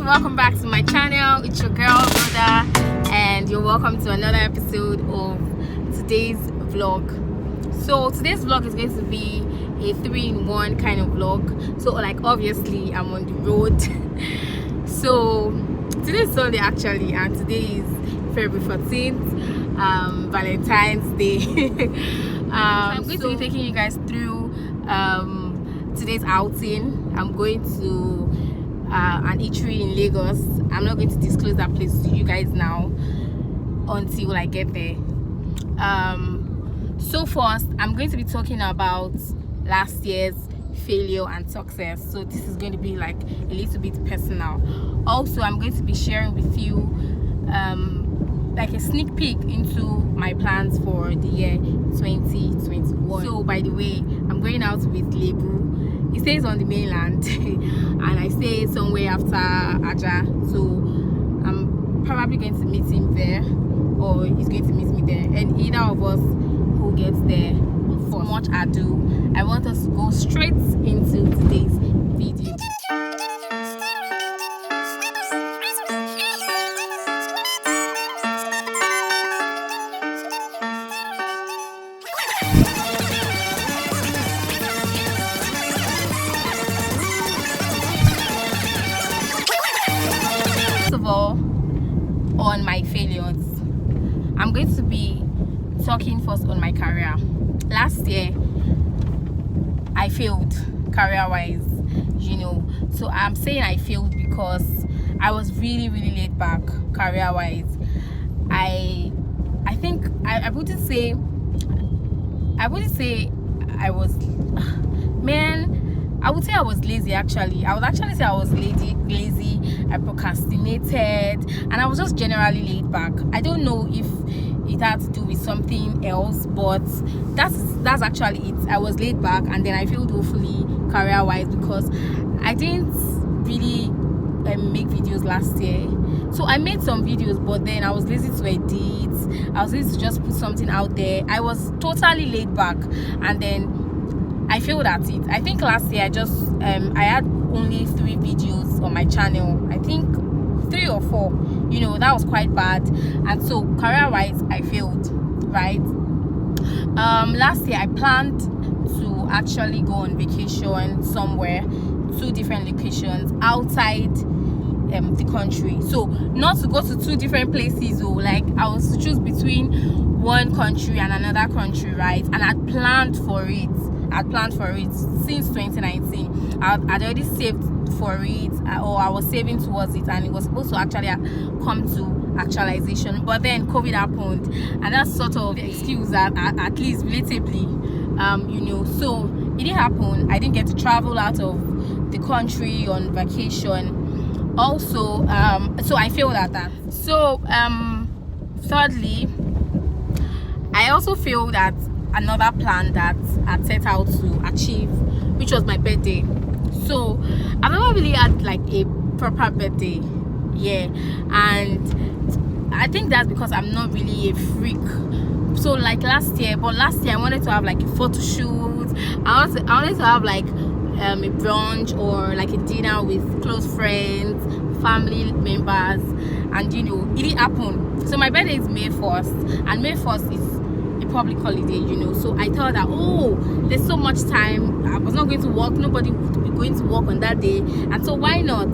welcome back to my channel. It's your girl Rhoda, and you're welcome to another episode of today's vlog. So today's vlog is going to be a 3-in-1 kind of vlog. So like obviously I'm on the road. So today is Sunday actually, and today is February 14th, Valentine's Day. I'm going to be taking you guys through today's outing. I'm going to an eatery in Lagos. I'm not going to disclose that place to you guys now until I get there. So first, I'm going to be talking about last year's failure and success. So this is going to be like a little bit personal. Also, I'm going to be sharing with you like a sneak peek into my plans for the year 2021. So by the way, I'm going out with Lebu. He stays on the mainland and I stay somewhere after Aja, so I'm probably going to meet him there, or he's going to meet me there, and either of us who gets there. For much ado, I want us to go straight into today's video. On my failures, I'm going to be talking first on my career. Last year I failed career-wise, so I'm saying I failed because I was really laid back career-wise. I think I wouldn't say I was I would say I was lazy actually. I would actually say I was lazy. I procrastinated, and I was just generally laid back. I don't know if it had to do with something else, but that's actually it. I was laid back, and then I failed woefully career-wise because I didn't really make videos last year. So I made some videos, but then I was lazy to edit. I was lazy to just put something out there. I was totally laid back, and then I failed at it. I think last year I had only 3 videos on my channel. I think 3 or 4. That was quite bad, and so career-wise I failed, right? Last year I planned to actually go on vacation somewhere, 2 different locations outside the country. So not to go to 2 different places, like I was to choose between one country and another country, right? And I'd planned for it since 2019. I'd already saved for it, or I was saving towards it, and it was supposed to actually come to actualization, but then COVID happened, and that's sort of the excuse that at least relatively, so it didn't happen. I didn't get to travel out of the country on vacation also, so I failed at that. So thirdly, I also failed at another plan that I set out to achieve, which was my birthday. So I've never really had like a proper birthday, and I think that's because I'm not really a freak. So like last year I wanted to have like a photo shoot. I wanted to have like a brunch or like a dinner with close friends, family members, and it didn't happen. So my birthday is May 1st, and May 1st is public holiday, so I thought that there's so much time, I was not going to work, nobody would be going to work on that day, and so why not,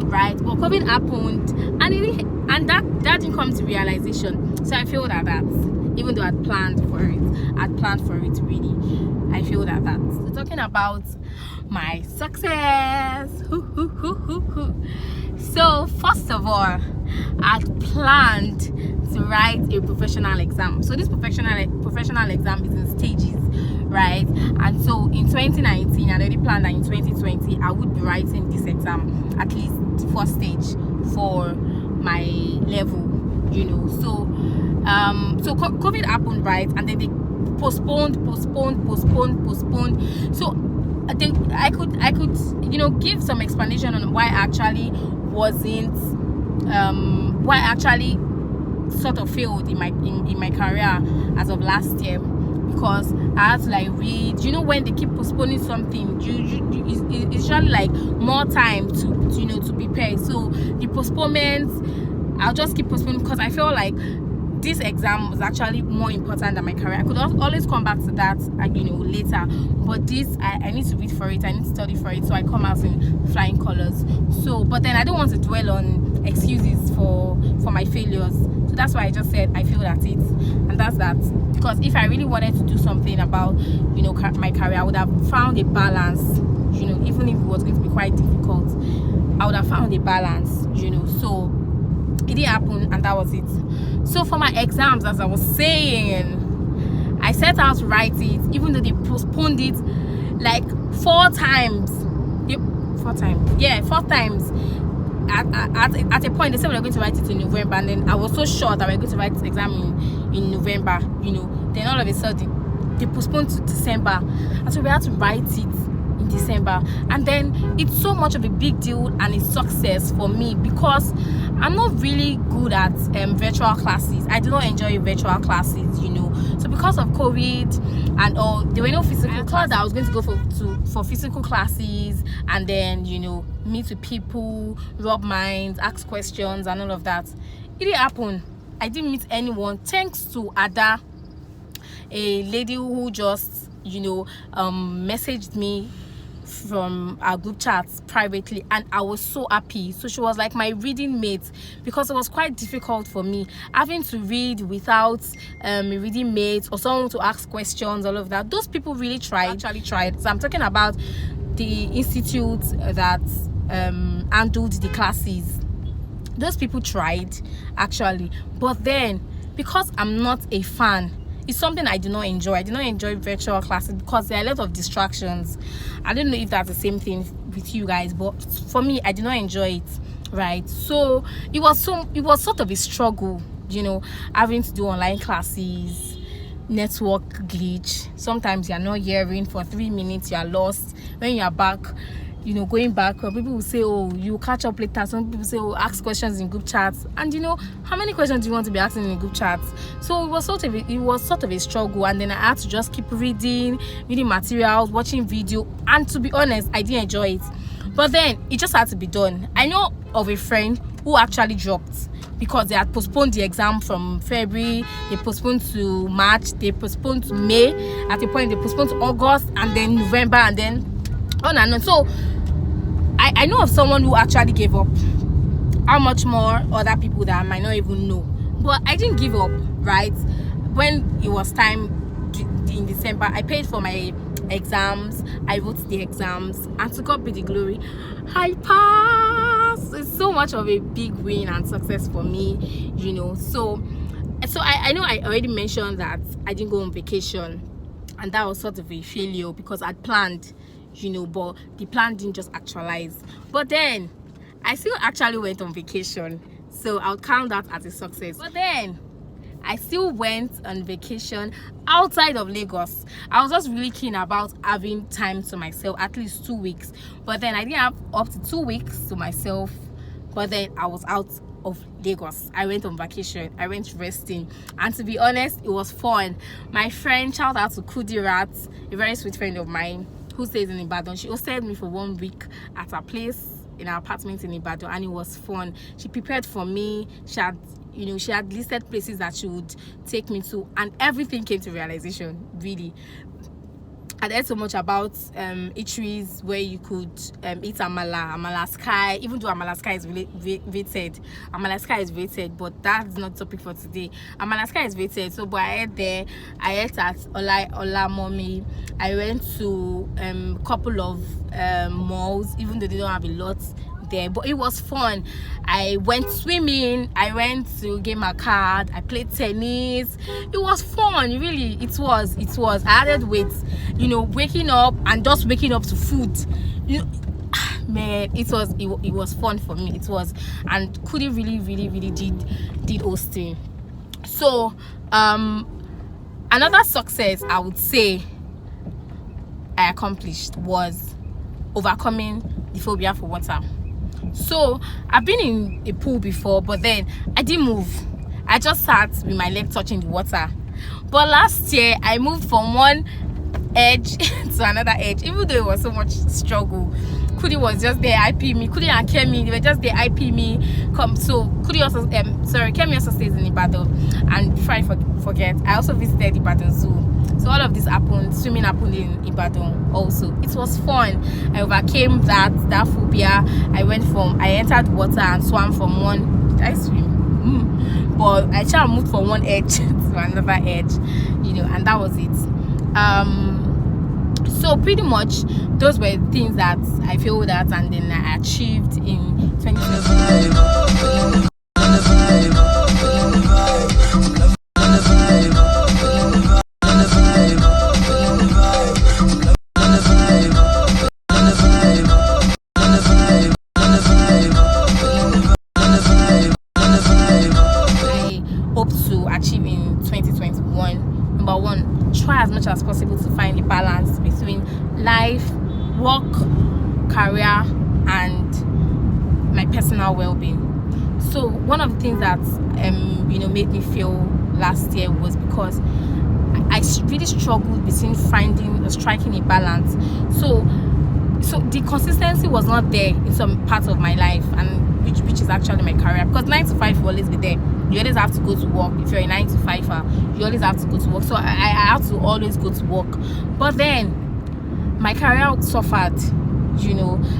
right? But COVID happened, and that didn't come to realization. So I failed at that, even though I'd planned for it really. I failed at that. So talking about my success, so first of all, I planned to write a professional exam. So this professional exam is in stages, right? And so in 2019 I already planned that in 2020 I would be writing this exam, at least the first stage for my level, so COVID happened, right? And then they postponed. So I could give some explanation on why I actually sort of failed in my career as of last year, because I had to like read. When they keep postponing something, it's usually like more time to prepare. So the postponements. I'll just keep postponing because I feel like this exam was actually more important than my career. I could always come back to that, later. But this, I need to read for it. I need to study for it, so I come out in flying colors. So, but then I don't want to dwell on excuses for my failures. So that's why I just said I feel that it, and that's that. Because if I really wanted to do something about, my career, I would have found a balance. Even if it was going to be quite difficult, I would have found a balance. So it didn't happen, and that was it. So for my exams, as I was saying, I set out to write it, even though they postponed it like 4 times. Four times. At a point, they said we were going to write it in November, and then I was so sure that we were going to write this exam in November. Then all of a sudden they postponed to December, and so we had to write it in December. And then it's so much of a big deal and a success for me because I'm not really good at virtual classes. I do not enjoy virtual classes, So because of COVID and all, there were no physical classes. I was going to go for physical classes and then, meet with people, rub minds, ask questions and all of that. It didn't happen. I didn't meet anyone. Thanks to Ada, a lady who just, messaged me from our group chats privately, and I was so happy. So she was like my reading mate because it was quite difficult for me having to read without a reading mate or someone to ask questions, all of that. Those people really actually tried. So I'm talking about the institute that handled the classes. Those people tried actually, but then because I'm not a fan, it's something I do not enjoy. I do not enjoy virtual classes because there are a lot of distractions. I don't know if that's the same thing with you guys, but for me, I do not enjoy it, right? So it was sort of a struggle, having to do online classes, network glitch. Sometimes you're not hearing for 3 minutes, you're lost. When you're back, going back, people will say, oh, you catch up later. Some people say, oh, ask questions in group chats. And how many questions do you want to be asking in group chats? So it was sort of a struggle. And then I had to just keep reading materials, watching video. And to be honest, I didn't enjoy it. But then it just had to be done. I know of a friend who actually dropped because they had postponed the exam from February, they postponed to March, they postponed to May. At a point, they postponed to August, and then November, and then on and on. So I know of someone who actually gave up. How much more other people that I might not even know. But I didn't give up, right? When it was time in December, I paid for my exams, I wrote the exams, and to God be the glory, I passed. It's so much of a big win and success for me, So I know I already mentioned that I didn't go on vacation, and that was sort of a failure because I'd planned, but the plan didn't just actualize. But then I still actually went on vacation, so I'll count that as a success. But then I still went on vacation outside of Lagos. I was just really keen about having time to myself, at least 2 weeks. But then I didn't have up to 2 weeks to myself. But then I was out of Lagos. I went on vacation. I went resting. And to be honest, it was fun. My friend, shout out to Kudirat, a very sweet friend of mine who stays in Ibadan. She hosted me for 1 week at her place in our apartment in Ibadan, and it was fun. She prepared for me. She had listed places that she would take me to, and everything came to realization, really. I heard so much about eateries where you could eat Amala Sky, even though Amala Sky is rated. Amala Sky is rated, but that's not the topic for today. Amala Sky is rated, so but I ate there. I ate at Ola Mommy. I went to a couple of malls, even though they don't have a lot there, but it was fun. I went swimming, I went to game a card, I played tennis. It was fun, really. It was I added weight, waking up and just waking up to food, man. It was fun for me. It was, and Kudi really did hosting. So another success I would say I accomplished was overcoming the phobia for water. So I've been in a pool before, but then I didn't move. I just sat with my leg touching the water. But last year I moved from one edge to another edge, even though it was so much struggle. Kudi was just there IP me. Kudi and Kemi, they were just there IP me. So Kudi also Kemi also stays in Ibadan. And before I forget, I also visited Ibadan Zoo. So all of this happened. Swimming happened in Ibadan also. It was fun. I overcame that phobia. I entered water and swam from one. Did I swim? But I tried to move from one edge to another edge, and that was it. So pretty much those were things that I failed at and then I achieved in 2020. Number one, try as much as possible to find a balance between life, work, career, and my personal well-being. So one of the things that made me fail last year was because I really struggled between striking a balance. So the consistency was not there in some parts of my life, and which is actually my career, because 9 to 5 will always be there. You always have to go to work. If you're a 9 to 5er, you always have to go to work. So I had to always go to work. But then my career suffered.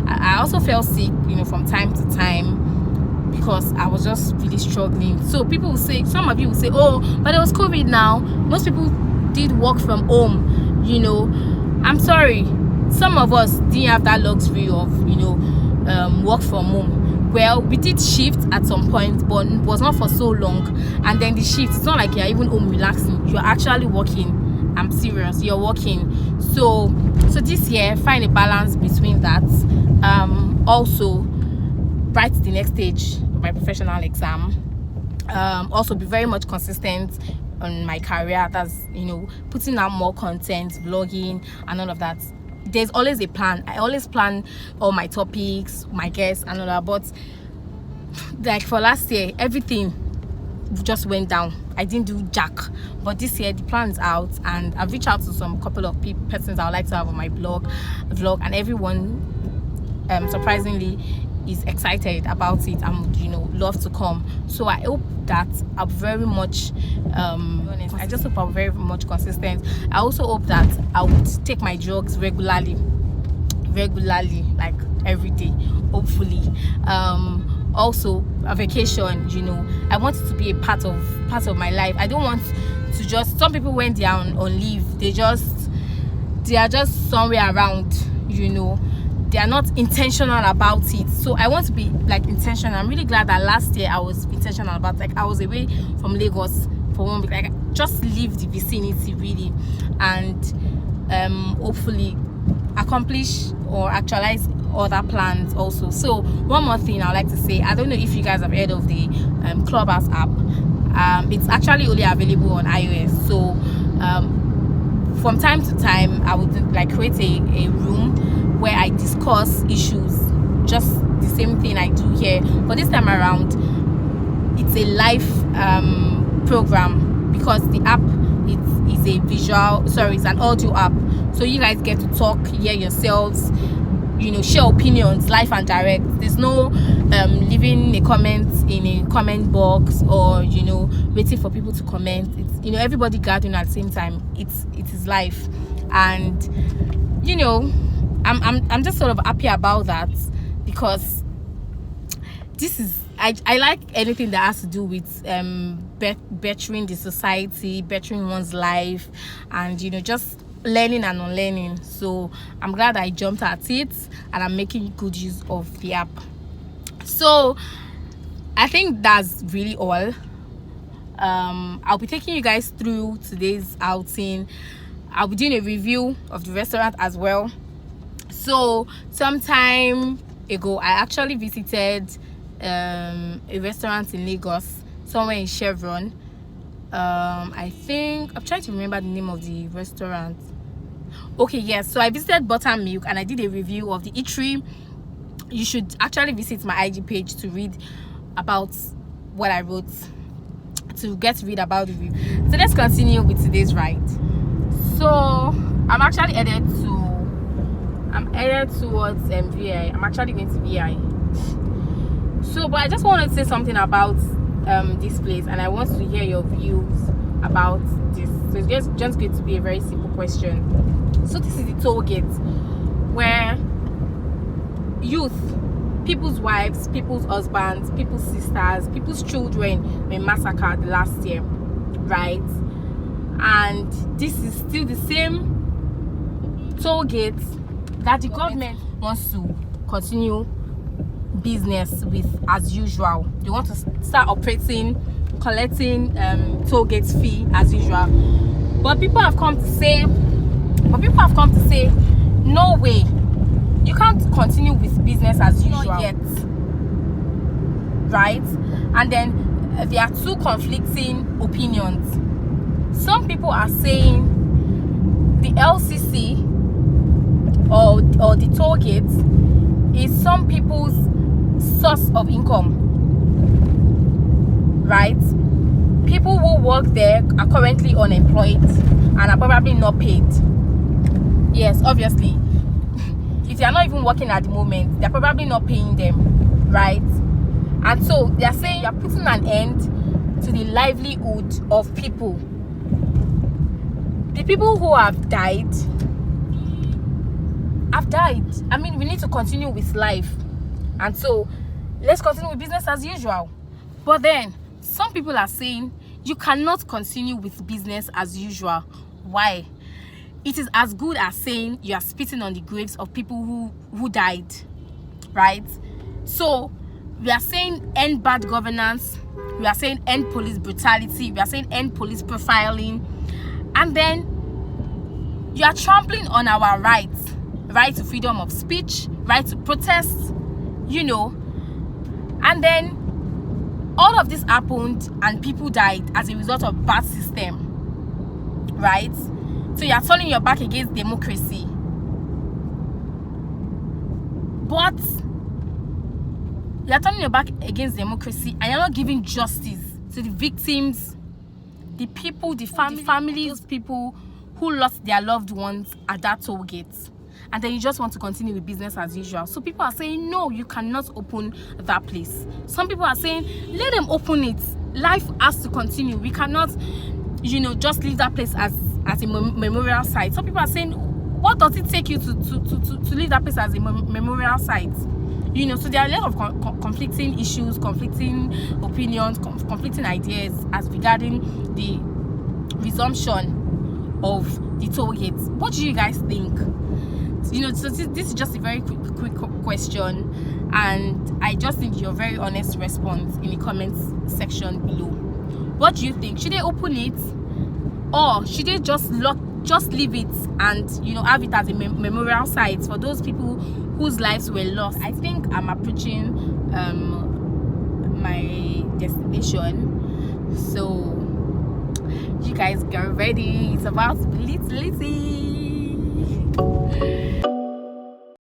I also felt sick, from time to time, because I was just really struggling. So some of you will say, oh, but it was COVID now. Most people did work from home. I'm sorry. Some of us didn't have that luxury of, work from home. Well, we did shift at some point, but it was not for so long. And then the shift, it's not like you're even home relaxing. You're actually working. I'm serious. You're working. So this year, find a balance between that. Also, write the next stage of my professional exam. Also, be very much consistent on my career. That's, putting out more content, vlogging, and all of that. There's always a plan. I always plan all my topics, my guests, and all that. But like for last year, everything just went down. I didn't do jack. But this year the plan is out, and I've reached out to some couple of persons I would like to have on my vlog, and everyone surprisingly is excited about it and love to come. So I hope that I'm very much I just hope I'm very much consistent. I also hope that I would take my drugs regularly, like every day, hopefully. Also a vacation, I want it to be a part of my life. I don't want to just, some people when they are on leave, they are just somewhere around, they are not intentional about it. So I want to be like intentional. I'm really glad that last year I was intentional about, like, I was away from Lagos for 1 week, like just leave the vicinity really, and hopefully accomplish or actualize other plans also. So one more thing I would like to say, I don't know if you guys have heard of the Clubhouse app. It's actually only available on iOS. So from time to time I would like create a room where I discuss issues, just the same thing I do here, but this time around it's a live program, because the app is it's an audio app, so you guys get to talk, hear yourselves, share opinions live and direct. There's no leaving a comment in a comment box or waiting for people to comment. It's everybody gathering at the same time. It is live, and I'm just sort of happy about that, because this is I like anything that has to do with bettering the society, bettering one's life, and just learning and unlearning. So I'm glad I jumped at it, and I'm making good use of the app. So I think that's really all. I'll be taking you guys through today's outing. I'll be doing a review of the restaurant as well. So some time ago I actually visited a restaurant in Lagos, somewhere in Chevron. I think I'm trying to remember the name of the restaurant. Okay, yes, so I visited Buttermilk and I did a review of the eatery. You should actually visit my IG page to read about what I wrote, to get to read about the review. So let's continue with today's ride. So I'm actually headed to I'm headed towards VI. I'm actually going to VI. So, but I just wanted to say something about this place, and I want to hear your views about this. So it's just going to be a very simple question. So this is the toll gate where youth, people's wives, people's husbands, people's sisters, people's children were massacred last year, right? And this is still the same toll gate that the government wants to continue business with as usual. They want to start operating, collecting toll gate fee as usual. But people have come to say, no way, you can't continue with business as usual yet, right? And then there are two conflicting opinions. Some people are saying the LCC or the toll gate is some people's source of income, right? People who work there are currently unemployed and are probably not paid. Yes, obviously, if they are not even working at the moment, they're probably not paying them, right? And so they are saying you are putting an end to the livelihood of people. The people who have died. I mean, we need to continue with life, and so let's continue with business as usual. But then some people are saying you cannot continue with business as usual. Why? It is as good as saying you are spitting on the graves of people who died, right? So we are saying end bad governance, we are saying end police brutality, we are saying end police profiling, and then you are trampling on our rights, right to freedom of speech, right to protest, and then all of this happened and people died as a result of bad system, right? So you are turning your back against democracy. But you are turning your back against democracy and you're not giving justice to the victims, the people, the families, people who lost their loved ones at that toll gate. And then you just want to continue with business as usual. So people are saying, no, you cannot open that place. Some people are saying, let them open it. Life has to continue. We cannot, just leave that place as a memorial site. Some people are saying, what does it take you to leave that place as a memorial site? So there are a lot of conflicting issues, conflicting opinions, conflicting ideas as regarding the resumption of the toll gates. What do you guys think? So this is just a very quick question, and I just need your very honest response in the comments section below. What do you think? Should they open it, or should they just leave it and have it as a memorial site for those people whose lives were lost? I think I'm approaching my destination, so you guys get ready. It's about to be litty.